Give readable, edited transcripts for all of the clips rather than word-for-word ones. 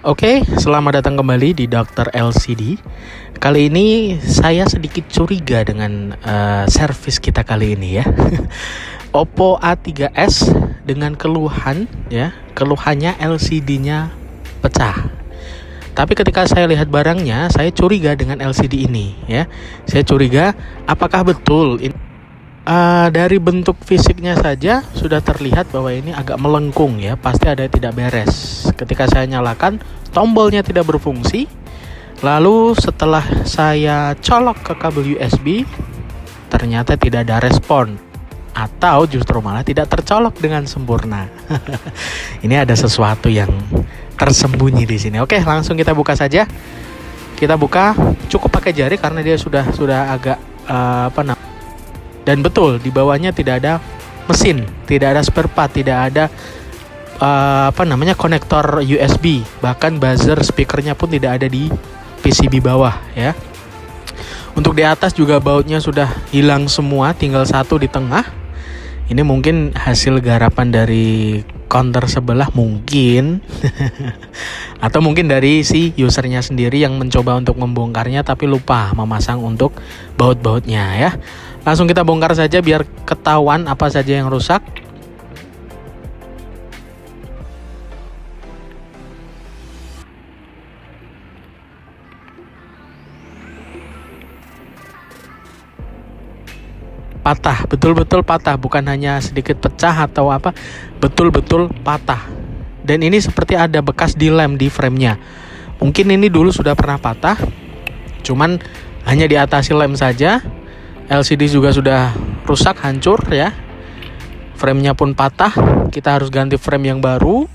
Oke, selamat datang kembali di Dr. LCD. Kali ini saya sedikit curiga dengan servis kita kali ini ya. Oppo A3s dengan keluhannya LCD-nya pecah. Tapi ketika saya lihat barangnya, saya curiga dengan LCD ini ya. Saya curiga apakah betul dari bentuk fisiknya saja sudah terlihat bahwa ini agak melengkung ya, pasti ada yang tidak beres. Ketika saya nyalakan, tombolnya tidak berfungsi. Lalu setelah saya colok ke kabel USB, ternyata tidak ada respon, atau justru malah tidak tercolok dengan sempurna. Ini ada sesuatu yang tersembunyi di sini. Oke, langsung kita buka saja. Kita buka cukup pakai jari karena dia sudah agak dan betul di bawahnya tidak ada mesin, tidak ada spare part, tidak ada konektor USB, bahkan buzzer speakernya pun tidak ada di PCB bawah ya. Untuk di atas juga bautnya sudah hilang semua, tinggal satu di tengah. Ini mungkin hasil garapan dari counter sebelah mungkin atau mungkin dari si usernya sendiri yang mencoba untuk membongkarnya tapi lupa memasang untuk baut-bautnya ya. Langsung kita bongkar saja biar ketahuan apa saja yang rusak. Patah, betul-betul patah, bukan hanya sedikit pecah atau apa, betul-betul patah. Dan ini seperti ada bekas dilem di framenya. Mungkin ini dulu sudah pernah patah, cuman hanya diatasi lem saja. LCD juga sudah rusak, hancur ya. Framenya pun patah, kita harus ganti frame yang baru.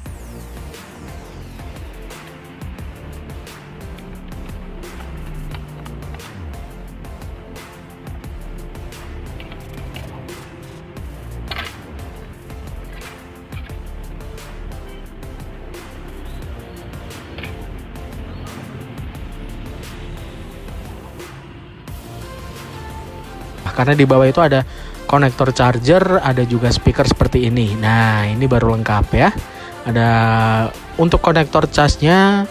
Karena di bawah itu ada konektor charger, ada juga speaker seperti ini. Nah, ini baru lengkap ya. Ada untuk konektor casnya,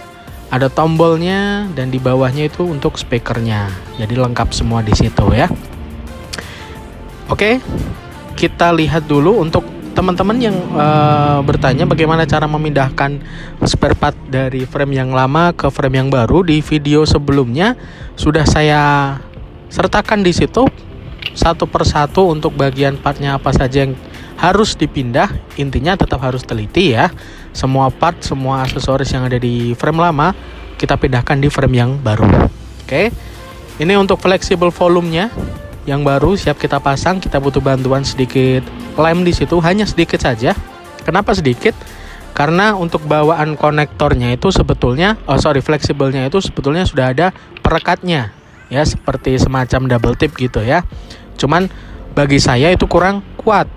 ada tombolnya, dan di bawahnya itu untuk speakernya. Jadi lengkap semua di situ ya. Oke, kita lihat dulu untuk teman-teman yang bertanya bagaimana cara memindahkan spare part dari frame yang lama ke frame yang baru. Di video sebelumnya sudah saya sertakan di situ satu persatu untuk bagian partnya apa saja yang harus dipindah. Intinya tetap harus teliti ya. Semua part, semua aksesoris yang ada di frame lama kita pindahkan di frame yang baru. Oke. Ini untuk fleksibel volumenya yang baru siap kita pasang. Kita butuh bantuan sedikit lem di situ, hanya sedikit saja. Kenapa sedikit? Karena untuk bawaan konektornya itu sebetulnya fleksibelnya itu sebetulnya sudah ada perekatnya. Ya, seperti semacam double tip gitu ya. Cuman bagi saya itu kurang kuat.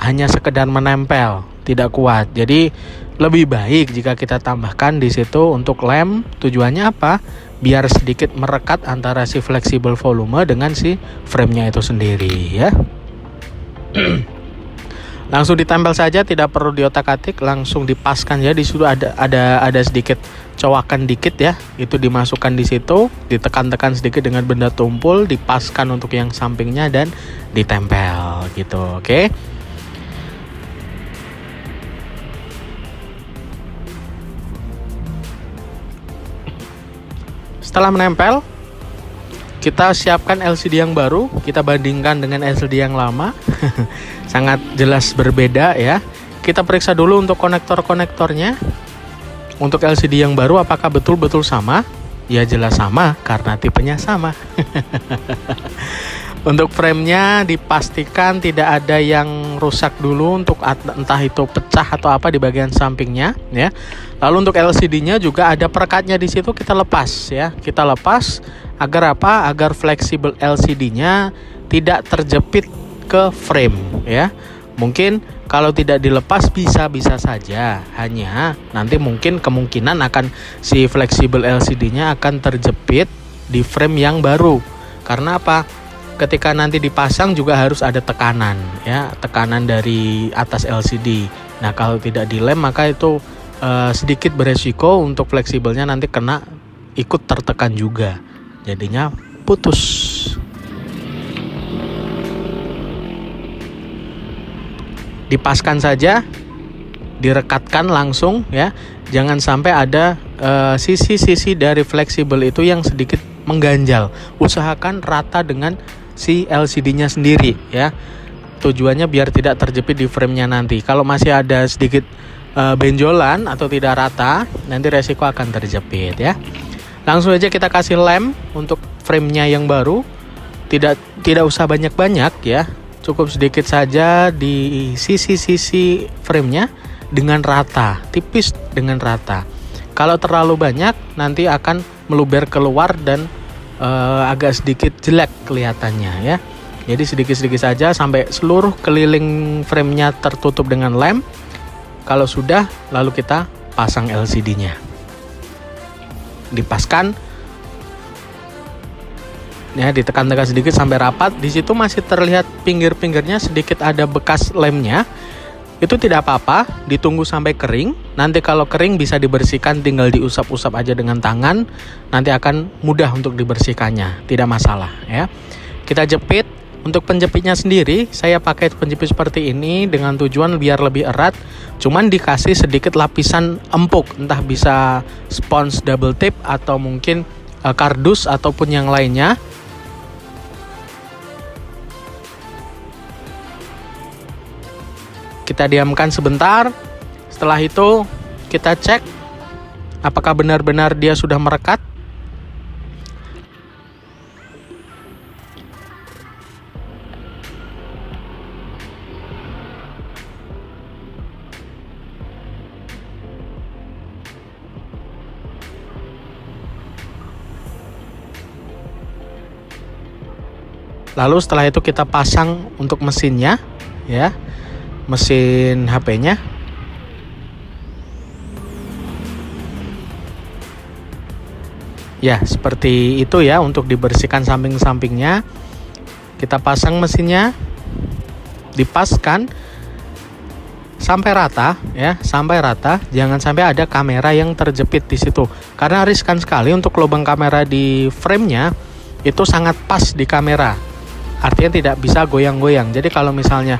Hanya sekedar menempel, tidak kuat. Jadi lebih baik jika kita tambahkan di situ untuk lem. Tujuannya apa? Biar sedikit merekat antara si fleksibel volume dengan si frame-nya itu sendiri ya. Langsung ditempel saja, tidak perlu diotak-atik, langsung dipaskan ya. Di situ ada sedikit cowakan dikit ya, itu dimasukkan di situ, ditekan-tekan sedikit dengan benda tumpul, dipaskan untuk yang sampingnya dan ditempel gitu. Oke. Setelah menempel, kita siapkan LCD yang baru, kita bandingkan dengan LCD yang lama. Sangat jelas berbeda ya. Kita periksa dulu untuk konektor-konektornya. Untuk LCD yang baru apakah betul-betul sama? Ya jelas sama karena tipenya sama. Untuk framenya dipastikan tidak ada yang rusak dulu, untuk entah itu pecah atau apa di bagian sampingnya ya. Lalu untuk LCD-nya juga ada perekatnya di situ, kita lepas ya. Kita lepas agar apa? Agar fleksibel LCD-nya tidak terjepit ke frame ya. Mungkin kalau tidak dilepas bisa saja, hanya nanti mungkin kemungkinan akan si fleksibel LCD-nya akan terjepit di frame yang baru. Karena apa? Ketika nanti dipasang juga harus ada tekanan ya, tekanan dari atas LCD. Nah, kalau tidak dilem maka itu sedikit beresiko untuk fleksibelnya nanti kena ikut tertekan juga, jadinya putus. Dipaskan saja, direkatkan langsung ya, jangan sampai ada sisi-sisi dari fleksibel itu yang sedikit mengganjal. Usahakan rata dengan si LCD-nya sendiri ya, tujuannya biar tidak terjepit di frame-nya nanti. Kalau masih ada sedikit benjolan atau tidak rata, nanti resiko akan terjepit ya. Langsung aja kita kasih lem untuk frame-nya yang baru. Tidak usah banyak-banyak ya, cukup sedikit saja di sisi-sisi frame-nya dengan rata, tipis dengan rata. Kalau terlalu banyak nanti akan meluber keluar dan agak sedikit jelek kelihatannya ya. Jadi sedikit-sedikit saja sampai seluruh keliling frame-nya tertutup dengan lem. Kalau sudah, lalu kita pasang LCD-nya. Dipaskan ya, ditekan-tekan sedikit sampai rapat. Di situ masih terlihat pinggir-pinggirnya sedikit ada bekas lemnya. Itu tidak apa-apa, ditunggu sampai kering. Nanti kalau kering bisa dibersihkan, tinggal diusap-usap aja dengan tangan. Nanti akan mudah untuk dibersihkannya, tidak masalah ya. Kita jepit. Untuk penjepitnya sendiri, saya pakai penjepit seperti ini dengan tujuan biar lebih erat. Cuman dikasih sedikit lapisan empuk, entah bisa spons double tip atau mungkin kardus ataupun yang lainnya. Kita diamkan sebentar. Setelah itu kita cek apakah benar-benar dia sudah merekat. Lalu setelah itu kita pasang untuk mesinnya ya, mesin HP-nya. Ya, seperti itu ya untuk dibersihkan samping-sampingnya. Kita pasang mesinnya, dipaskan sampai rata ya, sampai rata. Jangan sampai ada kamera yang terjepit di situ. Karena riskan sekali untuk lubang kamera di frame-nya itu sangat pas di kamera. Artinya tidak bisa goyang-goyang. Jadi kalau misalnya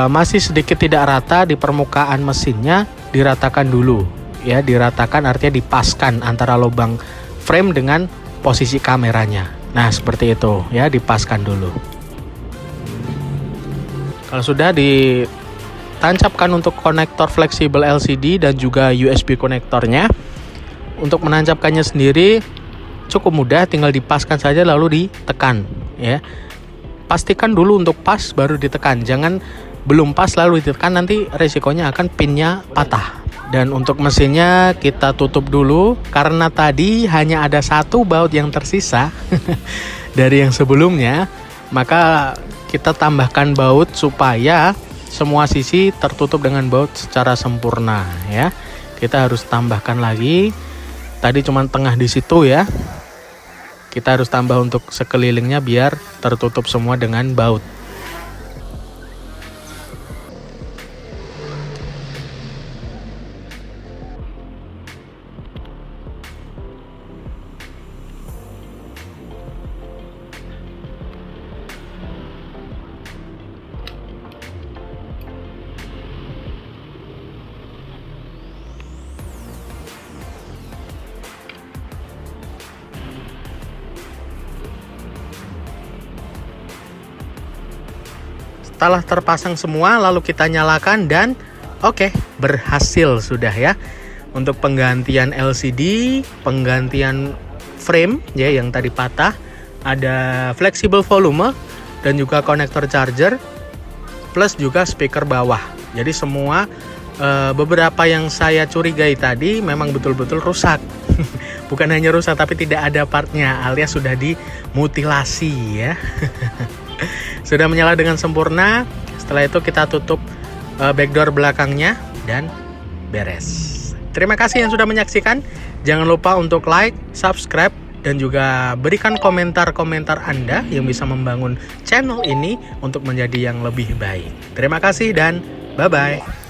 masih sedikit tidak rata di permukaan mesinnya, diratakan dulu ya, diratakan artinya dipaskan antara lubang frame dengan posisi kameranya. Nah seperti itu ya, dipaskan dulu. Kalau sudah ditancapkan untuk konektor fleksibel LCD dan juga USB konektornya. Untuk menancapkannya sendiri cukup mudah, tinggal dipaskan saja lalu ditekan ya. Pastikan dulu untuk pas baru ditekan, jangan belum pas lalu ditekan, nanti resikonya akan pinnya patah. Dan untuk mesinnya kita tutup dulu karena tadi hanya ada satu baut yang tersisa dari yang sebelumnya, maka kita tambahkan baut supaya semua sisi tertutup dengan baut secara sempurna ya. Kita harus tambahkan lagi, tadi cuma tengah di situ ya. Kita harus tambah untuk sekelilingnya biar tertutup semua dengan baut. Setelah terpasang semua, lalu kita nyalakan dan oke, berhasil sudah ya. Untuk penggantian LCD, penggantian frame ya yang tadi patah, ada fleksibel volume dan juga konektor charger, plus juga speaker bawah. Jadi semua beberapa yang saya curigai tadi memang betul-betul rusak. Bukan hanya rusak tapi tidak ada partnya, alias sudah dimutilasi ya. Sudah menyala dengan sempurna. Setelah itu kita tutup backdoor belakangnya dan beres. Terima kasih yang sudah menyaksikan. Jangan lupa untuk like, subscribe, dan juga berikan komentar-komentar Anda yang bisa membangun channel ini untuk menjadi yang lebih baik. Terima kasih dan bye-bye.